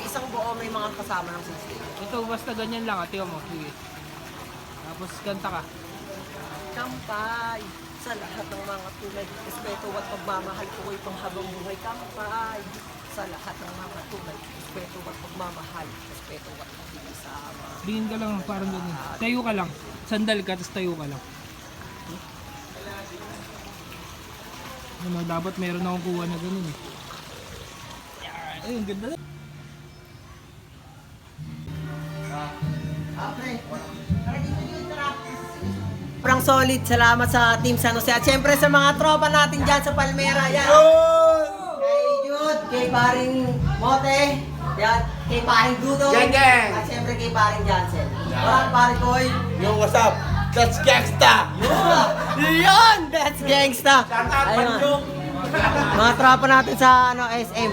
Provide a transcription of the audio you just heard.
isang buo may mga kasama ng system. Ito, basta ganyan lang, ate mo. Sige. Tapos kanta ka. Kampay sa lahat ng mga tulay, respeto at pagmamahal ko ay panghabang buhay. Kampay sa lahat ng mga tulay, respeto at pagmamahal, respeto at pagsasama. Bingin ka lang, parang ganyan. Tayo ka lang. Sandal ka, tapos tayo ka lang. Ano, dapat meron akong kuha na ganun eh. Ayun, ganda na. Sobrang solid. Salamat sa Team San Jose. At syempre sa mga tropa natin dyan sa Palmera. Yan. Kay Jude, kay Paring Mote, yan, kay Paring Dudo. Gang, gang. At syempre kay Paring Jansen. Alright, Paring Koy. Yo, what's up? That's gangsta! Yun! That's gangsta! Ayun. Mga tropa natin sa SM.